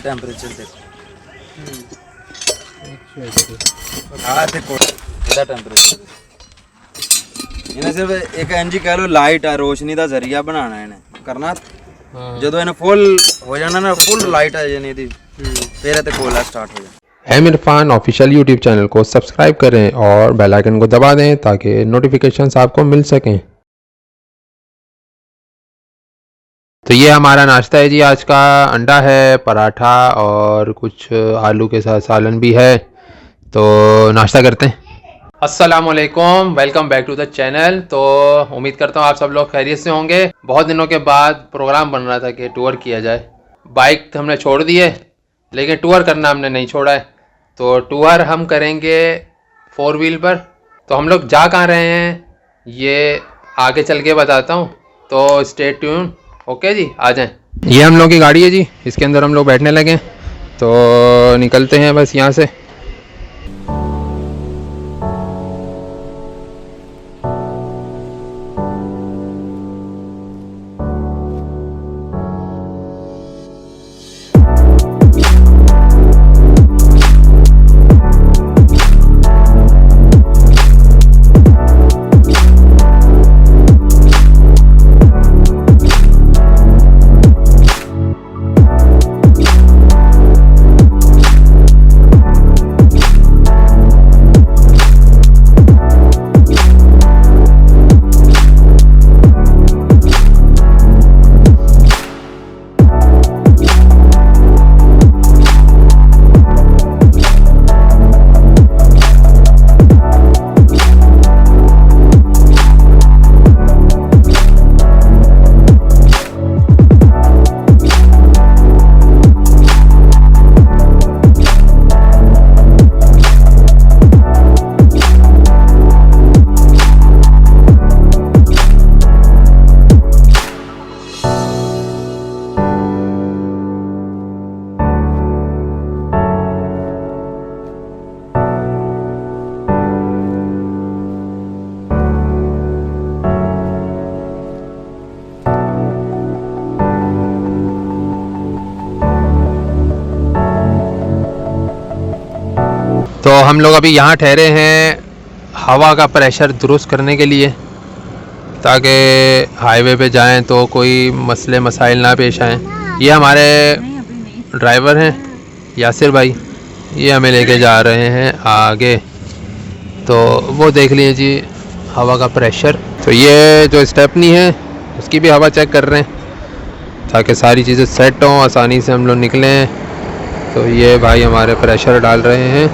Temperature देखो। हाँ देखो ਇਹਦਾ ਟੈਂਪਰੇਚਰ ਇਹਨੇ ਸਿਰਫ ਇੱਕ ਇੰਜ ਕਹ ਲੋ ਲਾਈਟ ਆ ਰੋਸ਼ਨੀ ਦਾ ਜ਼ਰੀਆ ਬਣਾਉਣਾ ਇਹਨੇ ਕਰਨਾ। ਜਦੋਂ ਇਹਨੇ ਫੁੱਲ ਹੋ ਜਾਣਾ ਨਾ ਫੁੱਲ ਲਾਈਟ ਆ ਜਾਣੀ ਇਹਦੀ ਫਿਰ ਇਹ ਤੇ ਕੋਲਾ स्टार्ट हो जाए। M Irfan official YouTube channel को सब्सक्राइब करें और बेल आइकन को दबा दें ताकि नोटिफिकेशंस आपको मिल सकें। तो ये हमारा नाश्ता है जी आज का। अंडा है, पराठा और कुछ आलू के साथ सालन भी है। तो नाश्ता करते हैं। अस्सलामुअलैकुम, welcome back to the channel. तो उम्मीद करता हूँ आप सब लोग खैरियत से होंगे। बहुत दिनों के बाद प्रोग्राम बन रहा था कि टूर किया जाए। बाइक हमने छोड़ दी है लेकिन टूर करना हमने नहीं छोड़ा है। तो टूर हम करेंगे 4 व्हील पर। तो हम लोग जा कहाँ रहे हैं ये आगे चल के बताता हूँ, तो स्टे ट्यून। ओके जी, आ जाएं। ये हम लोग की गाड़ी है जी, इसके अंदर हम लोग बैठने लगे। तो निकलते हैं बस यहाँ से। तो हम लोग अभी यहाँ ठहरे हैं हवा का प्रेशर दुरुस्त करने के लिए, ताकि हाईवे पे जाएं तो कोई मसले मसाइल ना पेश आएँ। ये हमारे ड्राइवर हैं यासिर भाई, ये हमें लेके जा रहे हैं आगे। तो वो देख लीजिए जी हवा का प्रेशर। तो ये जो स्टेपनी है उसकी भी हवा चेक कर रहे हैं ताकि सारी चीज़ें सेट हों, आसानी से हम लोग निकलें। तो ये भाई हमारे प्रेशर डाल रहे हैं।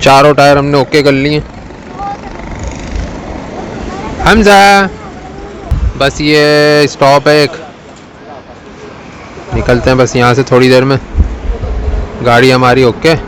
चारों टायर हमने ओके कर लिए। हमजा बस ये स्टॉप है एक, निकलते हैं बस यहाँ से थोड़ी देर में। गाड़ी हमारी ओके।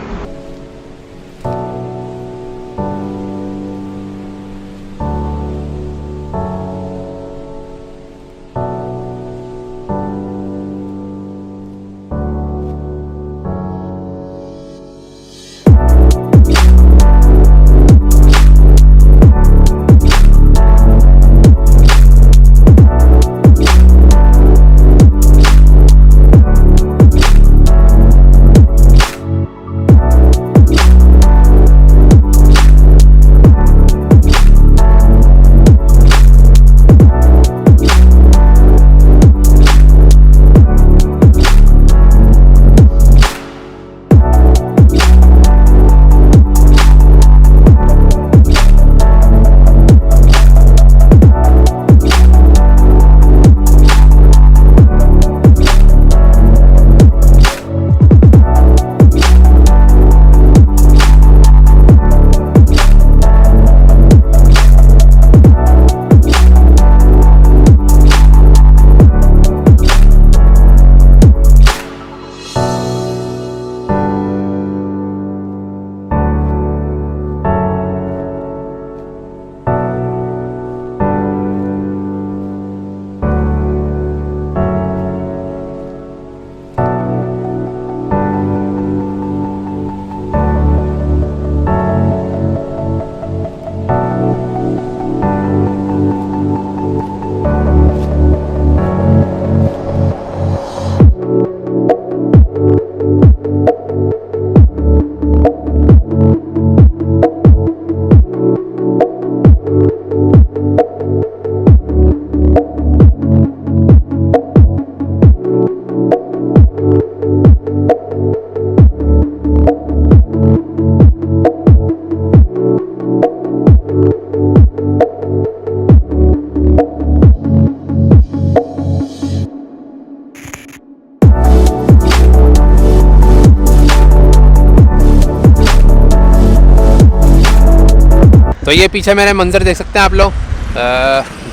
ये पीछे मेरे मंजर देख सकते हैं आप लोग,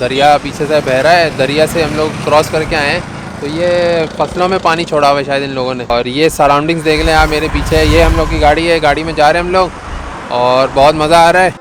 दरिया पीछे से बह रहा है, दरिया से हम लोग क्रॉस करके आए हैं। तो ये फसलों में पानी छोड़ा हुआ है शायद इन लोगों ने। और ये सराउंडिंग्स देख लें आप, मेरे पीछे ये हम लोग की गाड़ी है, गाड़ी में जा रहे हैं हम लोग और बहुत मज़ा आ रहा है।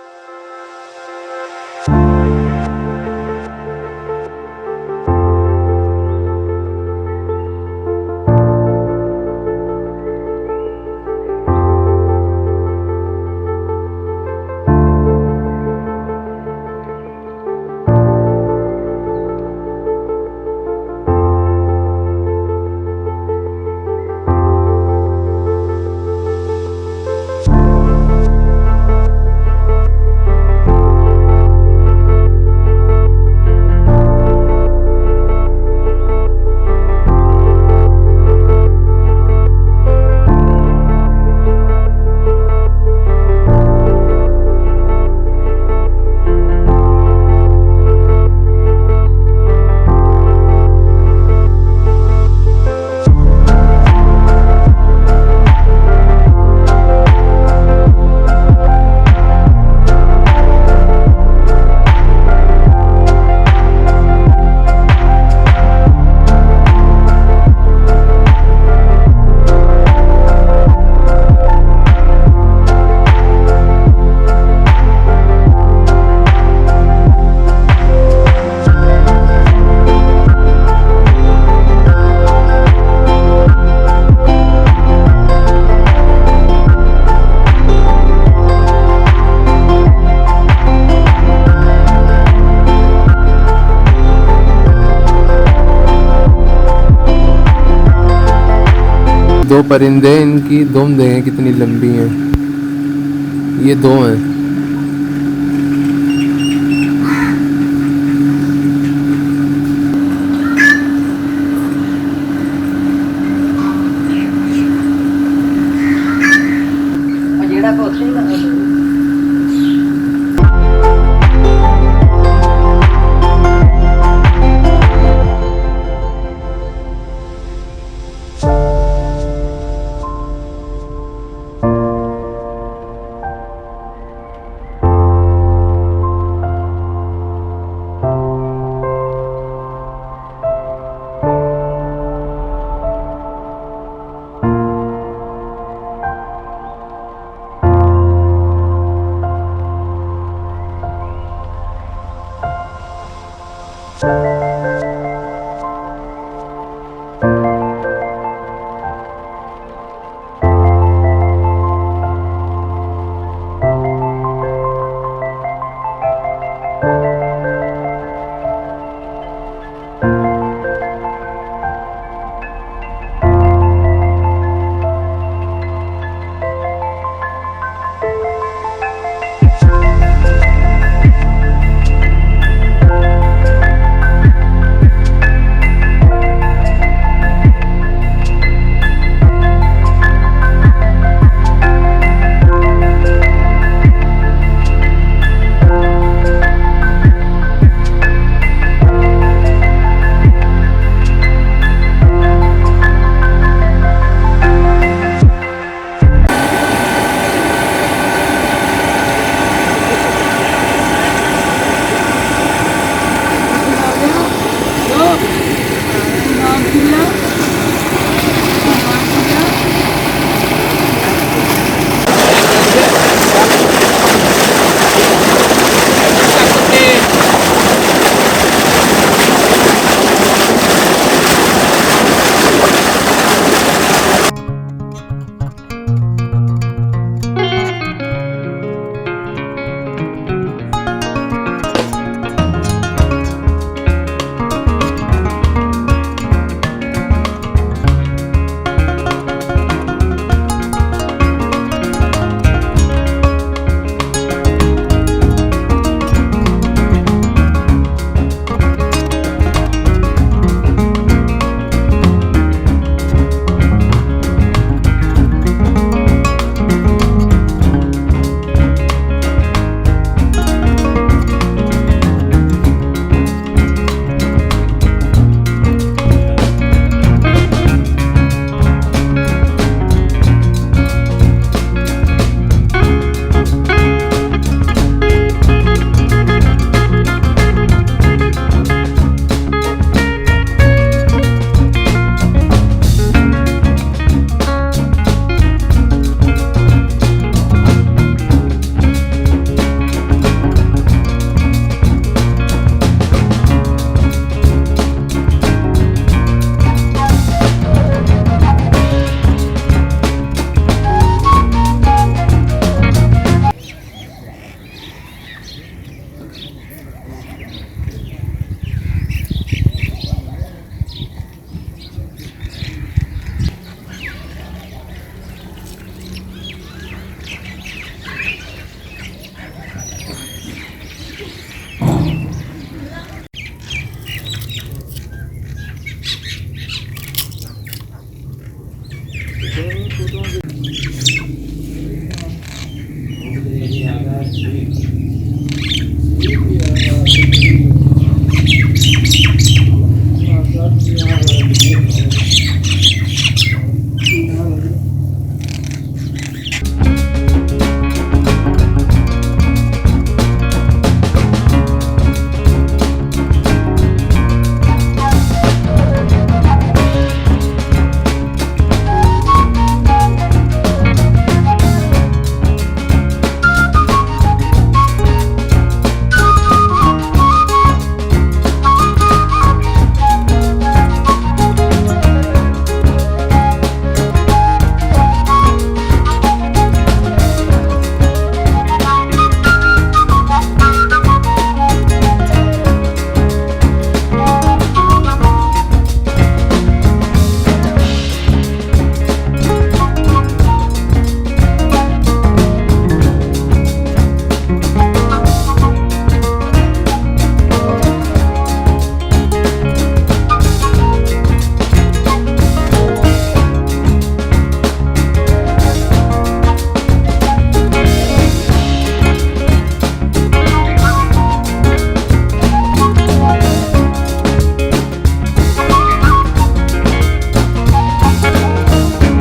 दो परिंदे, इनकी दुम देखें कितनी लंबी हैं। ये दो हैं।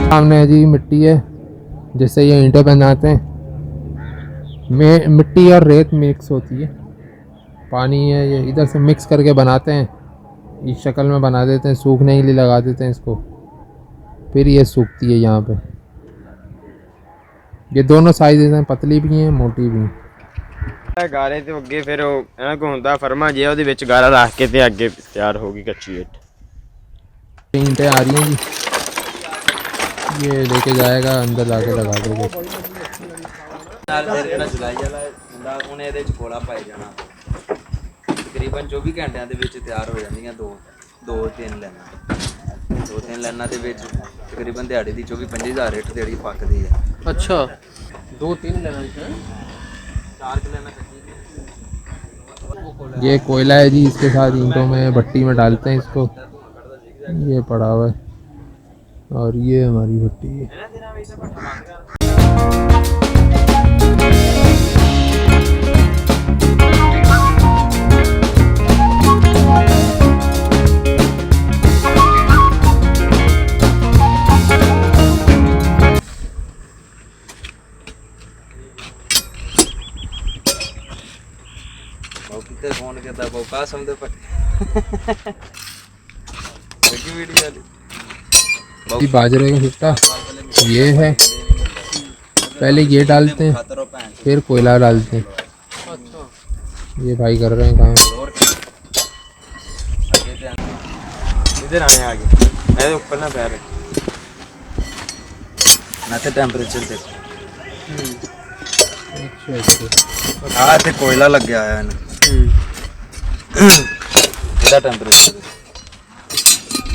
सामने जी मिट्टी है, जिससे ये ईंटें बनाते हैं। मिट्टी और रेत मिक्स होती है, पानी है, ये इधर से मिक्स करके बनाते हैं, इस शक्ल में बना देते हैं, सूखने के लिए लगा देते हैं इसको, फिर ये सूखती है यहाँ पे। ये दोनों साइज़ हैं, पतली भी हैं मोटी भी हैं। गारे तो अगे फिर ਇਹਨਾਂ ਕੋ ਹੁੰਦਾ ਫਰਮਾ ਜੇ ਉਹਦੇ ਵਿੱਚ ਗਾਰਾ ਰੱਖ ਕੇ ਤੇ ਅੱਗੇ ਤਿਆਰ ਹੋਗੀ ਕੱਚੀ ਇੱਟ। ईंटें आ रही हैं जी, ये लेके जाएगा अंदर जाके लगा देगा। ਨਾਲ ਫਿਰ ਜਿਹੜਾ ਜੁਲਾਈ ਵਾਲਾ ਹੁੰਦਾ ਉਹਨੇ ਇਹਦੇ ਚ ਕੋਲਾ ਪਾਈ ਜਾਣਾ। ਤਕਰੀਬਨ 24 ਘੰਟਿਆਂ ਦੇ ਵਿੱਚ ਤਿਆਰ ਹੋ ਜਾਂਦੀਆਂ ਦੋ ਤਿੰਨ ਲਾਈਨਾਂ ਦੇ ਵਿੱਚ ਤਕਰੀਬਨ ਦਿਹਾੜੀ ਦੀ 24-25 ਹਜ਼ਾਰ ਇੱਟ ਦਿਹਾੜੀ ਪੱਕਦੀ ਹੈ। अच्छा 2-3 लेना है। 4 ਕਿੱਲੇ ਕੱਚੀ। ये कोयला है जी, इसके साथ ईंटों में भट्टी में डालते हैं इसको, ये पड़ा हुआ है, और ये हमारी भट्टी है। कितने फोन करता है का समझे पट्टी वीडियो वाली बाजरे का भुट्टा ये है, पहले ये डालते हैं फिर कोयला डालते हैं। ये भाई कर रहे हैं काम। इधर आए आगे ऐसे ऊपर ना पैर ना ते टेंपरेचर देखो। अच्छा आ ते कोयला लग गया है ना ਇਹਦਾ ਟੈਂਪਰੇਚਰ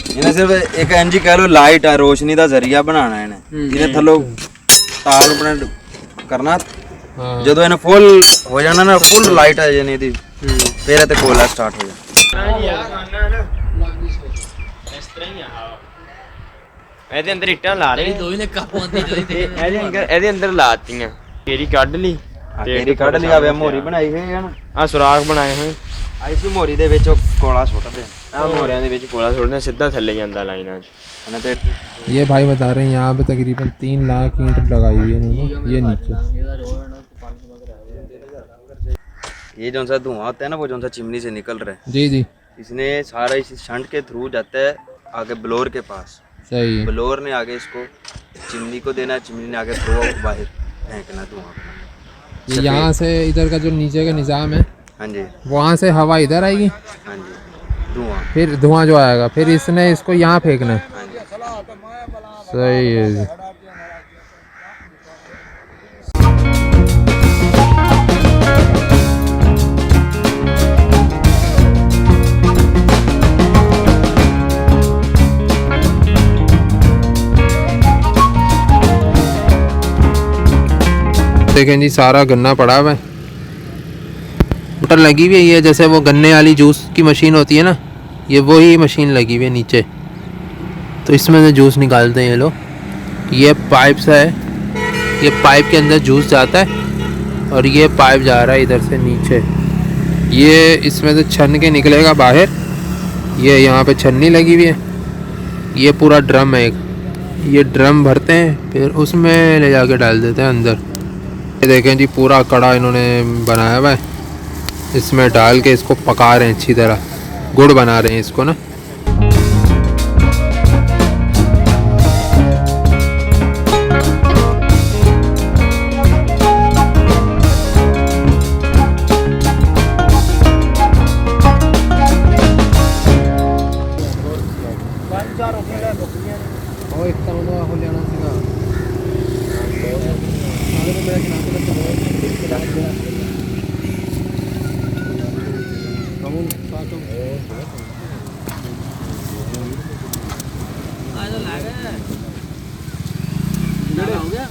ਇਹਨੇ ਸਿਰਫ ਇੱਕ ਇੰਜੀ ਕਹਿ ਲੋ ਲਾਈਟ ਆ ਰੋਸ਼ਨੀ ਦਾ ਜ਼ਰੀਆ ਬਣਾਉਣਾ ਇਹਨੇ। ਇਹਨੇ ਥੱਲੋਂ ਤਾਰ ਆਪਣੇ ਕਰਨਾ, ਜਦੋਂ ਇਹਨੇ ਫੁੱਲ ਹੋ ਜਾਣਾ ਨਾ, ਫੁੱਲ ਲਾਈਟ ਆ ਜਾਣੀ ਇਹਦੀ, ਫਿਰ ਇਹ ਤੇ ਕੋਲਾ ਸਟਾਰਟ ਹੋ ਜਾਣਾ। ਇਹਦੇ ਅੰਦਰ ਇੱਟਾਂ ਲਾ ਰਹੇ ਦੋ ਹੀ ਨੇ ਕਾਪਾਂ ਦੀ ਇਹਦੇ ਅੰਦਰ ਲਾਤੀਆਂ, ਕੇਰੀ ਕੱਢ ਲਈ ਤੇਰੀ ਕੱਢ ਲਿਆ ਵੇ, ਮੋਰੀ ਬਣਾਈ ਹੋਈ ਹੈ ਨਾ, ਆ ਸੁਰਾਖ ਬਣਾਏ ਹੋਏ। ਆਈਸੀ ਮੋਰੀ ਦੇ ਵਿੱਚ ਕੋਲਾ ਸੁੱਟਦੇ ਆ ਮੋਰਿਆਂ ਦੇ ਵਿੱਚ ਕੋਲਾ ਸੁੱਟਦੇ ਸਿੱਧਾ ਥੱਲੇ ਜਾਂਦਾ ਲਾਈਨਾਂ 'ਚ। ਨੇ ਤੇ ये भाई बता रहे हैं यहाँ पे तकरीबन 3 लाख ईंट लगाई हुई है इन्होंने, ये नीचे। ये जो सा धुआं होता है ना, वो जो सा चिमनी से निकल रहा है, जी जी इसने सारा इस शंट के थ्रू जाता है आगे ब्लोर के पास। सही है। ब्लोर ने आगे इसको चिमनी को देना, चिमनी ने आगे थ्रो बाहर फेंकना धुआं। ये यहाँ से इधर का जो नीचे का निज़ाम है, हाँ जी वहाँ से हवा इधर आएगी, हाँ जी धुआं। फिर धुआं जो आएगा फिर इसने इसको यहाँ फेंकना है। हाँ जी सही है जी। देखें जी सारा गन्ना पड़ा हुआ है, मोटर लगी हुई है, ये जैसे वो गन्ने वाली जूस की मशीन होती है ना, ये वही मशीन लगी हुई है नीचे, तो इसमें से जूस निकालते हैं ये लोग। ये पाइप से है, ये पाइप के अंदर जूस जाता है और ये पाइप जा रहा है इधर से नीचे, ये इसमें से छन के निकलेगा बाहर। ये यहाँ पे छन्नी लगी हुई है, ये पूरा ड्रम है एक, ये ड्रम भरते हैं फिर उसमें ले जाके डाल देते हैं अंदर। ये देखें जी पूरा कड़ा इन्होंने बनाया हुआ है, इसमें डाल के इसको पका रहे हैं अच्छी तरह, गुड़ बना रहे हैं इसको ना।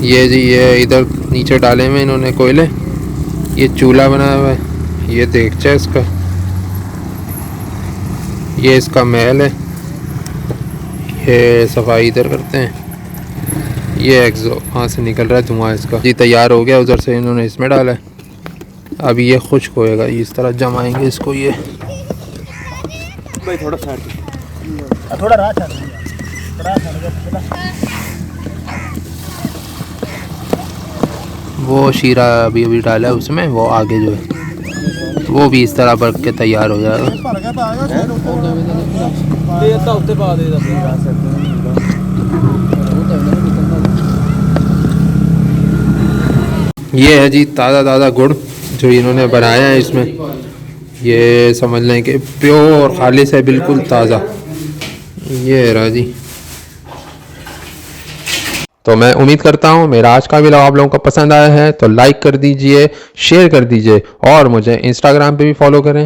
ये जी ये इधर नीचे डाले हुए इन्होंने कोयले, ये चूल्हा बनाया हुआ है, ये देगचा है इसका, ये इसका महल है, ये सफाई इधर करते हैं, ये एग्जो वहाँ से निकल रहा है धुआं इसका जी। तैयार हो गया, उधर से इन्होंने इसमें डाला है, अभी ये खुश्क होएगा, इस तरह जमाएंगे इसको। ये भाई थोड़ा वो शीरा अभी अभी डाला है उसमें, वो आगे जो है वो भी इस तरह बन के तैयार हो जाएगा। ये है जी ताज़ा ताज़ा गुड़ जो इन्होंने बनाया है इसमें, ये समझ लें कि प्योर खालिस है, बिल्कुल ताज़ा। ये है रहा जी। तो मैं उम्मीद करता हूँ मेरा आज का वीडियो आप लोगों को पसंद आया है, तो लाइक कर दीजिए, शेयर कर दीजिए और मुझे इंस्टाग्राम पे भी फॉलो करें।